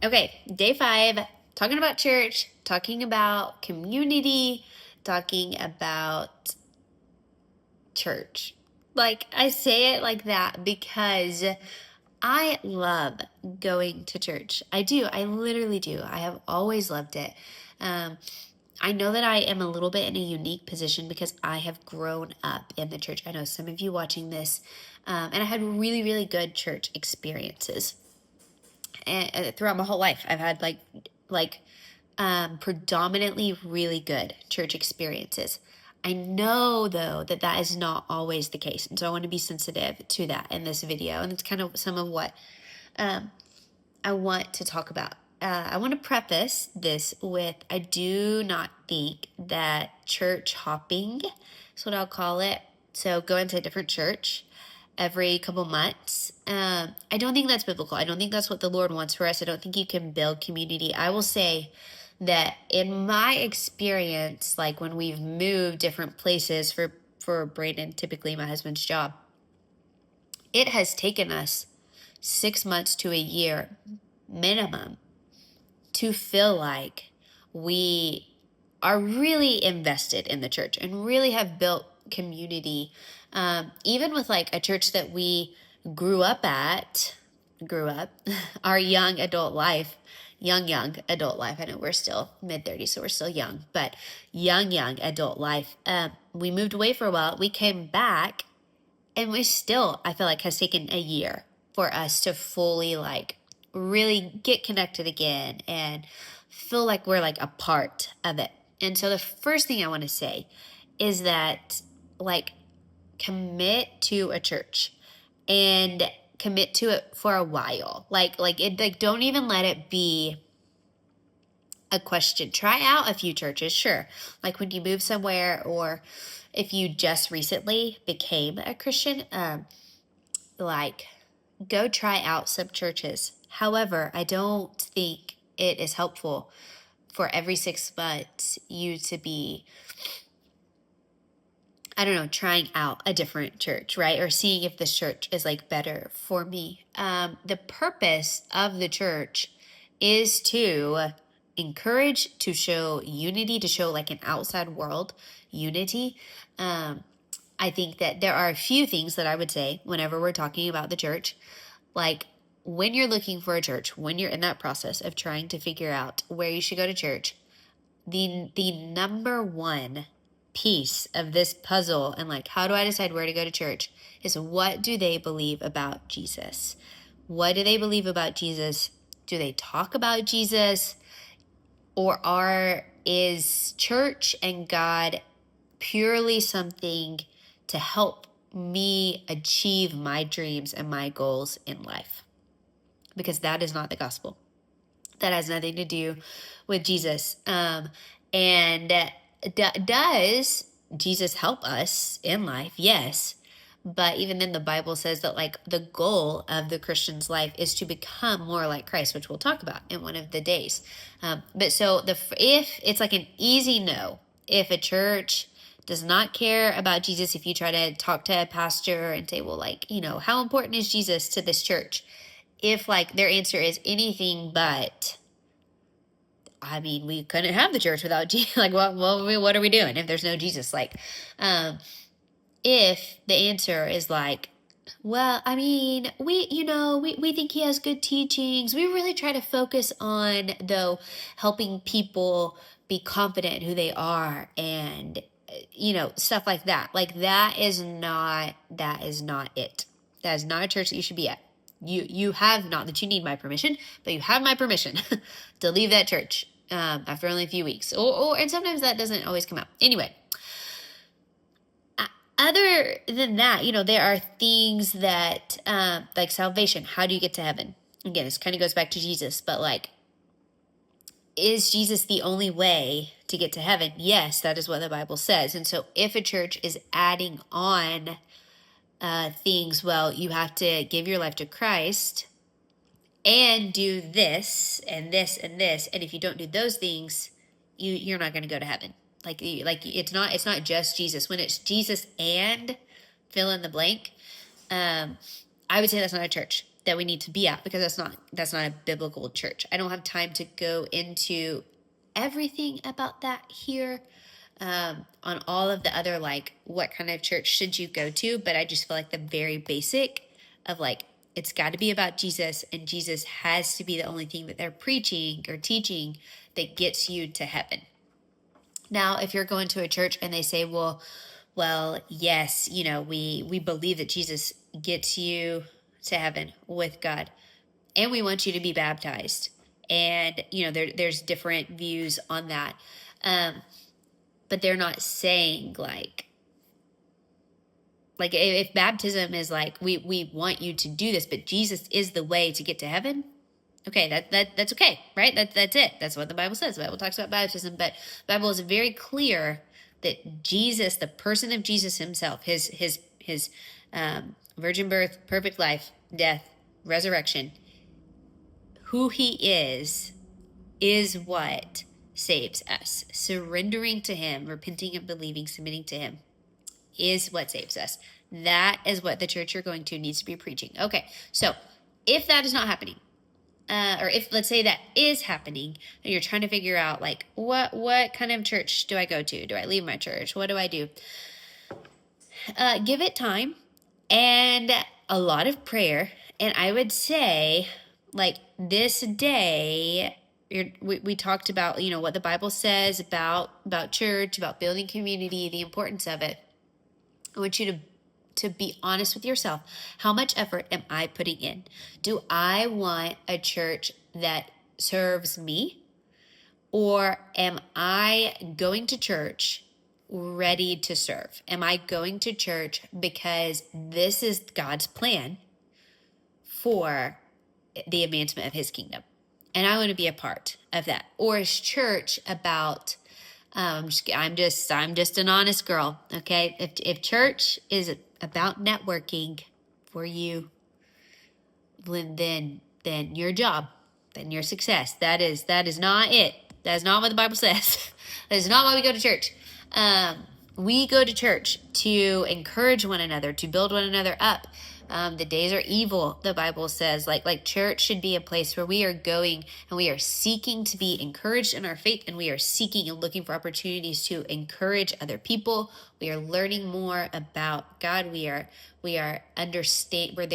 Okay, day 5, talking about church, talking about community, talking about church. Like, I say it like that because I love going to church. I do. I literally do. I have always loved it. Um, I know that I am a little bit in a unique position because I have grown up in the church. I know some of you watching this, and I had really, really good church experiences. And throughout my whole life, I've had predominantly really good church experiences. I know though that is not always the case, and so I want to be sensitive to that in this video, and it's kind of some of what um, I want to talk about. I want to preface this with I do not think that church hopping is what I'll call it. So going to a different church every couple months. I don't think that's biblical. I don't think that's what the Lord wants for us. I don't think you can build community. I will say that in my experience, like when we've moved different places for Brandon, typically my husband's job, it has taken us 6 months to a year minimum to feel like we are really invested in the church and really have built community. Even with like a church that we grew up, our young adult life, young adult life. I know we're still mid-30s, so we're still young, but young adult life. We moved away for a while. We came back, and we still, I feel like, has taken a year for us to fully like really get connected again and feel like we're like a part of it. And so the first thing I want to say is that like commit to a church and commit to it for a while. Like don't even let it be a question. Try out a few churches, sure. Like when you move somewhere, or if you just recently became a Christian, like go try out some churches. However, I don't think it is helpful for every 6 months you to be, I don't know, trying out a different church, right? Or seeing if this church is like better for me. The purpose of the church is to encourage, to show unity, to show like an outside world unity. I think that there are a few things that I would say whenever we're talking about the church. Like when you're looking for a church, when you're in that process of trying to figure out where you should go to church, the number one piece of this puzzle and like how do I decide where to go to church is what do they believe about Jesus? What do they believe about Jesus? Do they talk about Jesus? Or is church and God purely something to help me achieve my dreams and my goals in life? Because that is not the gospel. That has nothing to do with Jesus. And does Jesus help us in life? Yes. But even then, the Bible says that like the goal of the Christian's life is to become more like Christ, which we'll talk about in one of the days. But so if it's like an easy no, if a church does not care about Jesus, if you try to talk to a pastor and say, well, like, you know, how important is Jesus to this church? If like their answer is anything but, I mean, we couldn't have the church without Jesus. Like, what are we doing if there's no Jesus? Like, if the answer is like, well, I mean, we think he has good teachings. We really try to focus on, though, helping people be confident in who they are and, stuff like that. Like, that is not it. That is not a church that you should be at. You have, not that you need my permission, but you have my permission to leave that church after only a few weeks. And sometimes that doesn't always come out. Anyway, other than that, there are things that, like salvation. How do you get to heaven? Again, this kind of goes back to Jesus, but like, is Jesus the only way to get to heaven? Yes, that is what the Bible says. And so if a church is adding on things, well, you have to give your life to Christ and do this and this and this. And if you don't do those things, you're not going to go to heaven. Like it's not just Jesus. When it's Jesus and fill in the blank, I would say that's not a church. that we need to be at, because that's not a biblical church. I don't have time to go into everything about that here, on all of the other, like, what kind of church should you go to, but I just feel like the very basic of, like, it's got to be about Jesus, and Jesus has to be the only thing that they're preaching or teaching that gets you to heaven. Now, if you're going to a church and they say, well, yes, we believe that Jesus gets you to heaven with God, and we want you to be baptized. And, there's different views on that. But they're not saying like if baptism is like, we want you to do this, but Jesus is the way to get to heaven. Okay, that's okay, right? That's it. That's what the Bible says. The Bible talks about baptism, but the Bible is very clear that Jesus, the person of Jesus himself, his virgin birth, perfect life, death, resurrection, who he is what saves us. Surrendering to him, repenting and believing, submitting to him is what saves us. That is what the church you're going to needs to be preaching. Okay, so if that is not happening, or if, let's say, that is happening, and you're trying to figure out, like, what kind of church do I go to? Do I leave my church? What do I do? Give it time and a lot of prayer. And I would say, like, this day, we talked about, what the Bible says about church, about building community, the importance of it. I want you to be honest with yourself. How much effort am I putting in? Do I want a church that serves me? Or am I going to church ready to serve? Am I going to church because this is God's plan for the advancement of his kingdom, and I want to be a part of that? Or is church about, I'm just an honest girl, okay? If church is about networking for you, then your job, then your success, that is not it. That is not what the Bible says. That is not why we go to church. We go to church to encourage one another, to build one another up. The days are evil, the Bible says. Like church should be a place where we are going and we are seeking to be encouraged in our faith, and we are seeking and looking for opportunities to encourage other people. We are learning more about God. We're there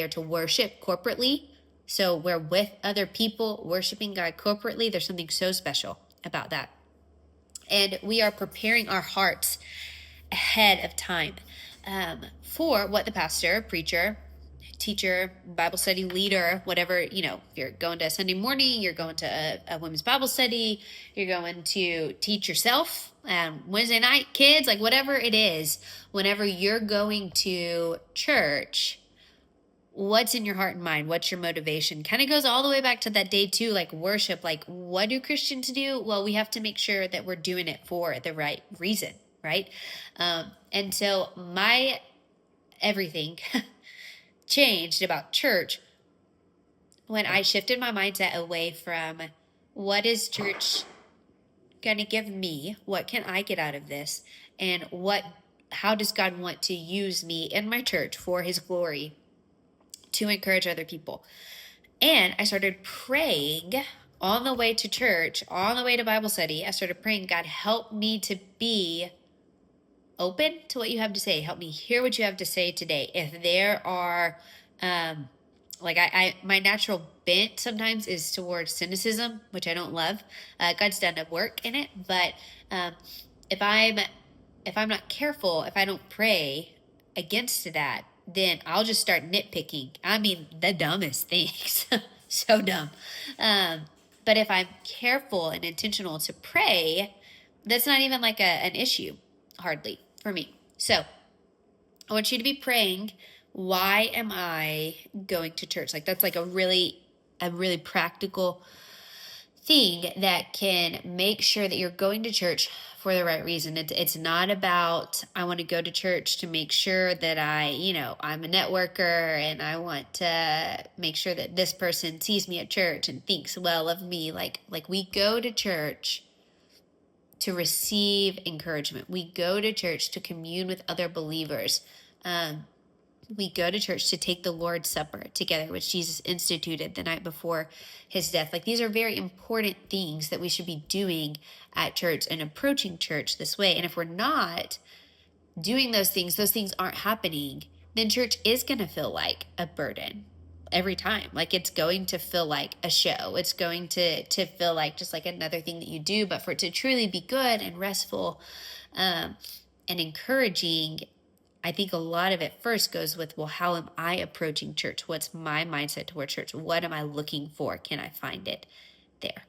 to worship corporately. So we're with other people worshiping God corporately. There's something so special about that. And we are preparing our hearts ahead of time for what the pastor, preacher, teacher, Bible study leader, whatever, if you're going to a Sunday morning, you're going to a women's Bible study, you're going to teach yourself, Wednesday night, kids, like whatever it is, whenever you're going to church, what's in your heart and mind? What's your motivation? Kind of goes all the way back to that day too, like worship. Like, what do Christians do? Well, we have to make sure that we're doing it for the right reason, right? And so my everything changed about church when I shifted my mindset away from what is church going to give me? What can I get out of this? And how does God want to use me in my church for his glory to encourage other people? And I started praying on the way to church, on the way to Bible study. I started praying, God, help me to be open to what you have to say. Help me hear what you have to say today. If there are, my natural bent sometimes is towards cynicism, which I don't love. God's done a work in it, but if I'm not careful, if I don't pray against that, then I'll just start nitpicking. I mean, the dumbest things. So dumb. But if I'm careful and intentional to pray, that's not even like an issue, hardly, for me. So I want you to be praying, why am I going to church? Like, that's like a really practical thing that can make sure that you're going to church for the right reason. It's not about, I want to go to church to make sure that I'm a networker, and I want to make sure that this person sees me at church and thinks well of me. Like we go to church to receive encouragement. We go to church to commune with other believers. we go to church to take the Lord's Supper together, which Jesus instituted the night before his death. Like, these are very important things that we should be doing at church and approaching church this way. And if we're not doing those things aren't happening, then church is going to feel like a burden every time. Like, it's going to feel like a show. It's going to feel like just like another thing that you do. But for it to truly be good and restful and encouraging, I think a lot of it first goes with, well, how am I approaching church? What's my mindset toward church? What am I looking for? Can I find it there?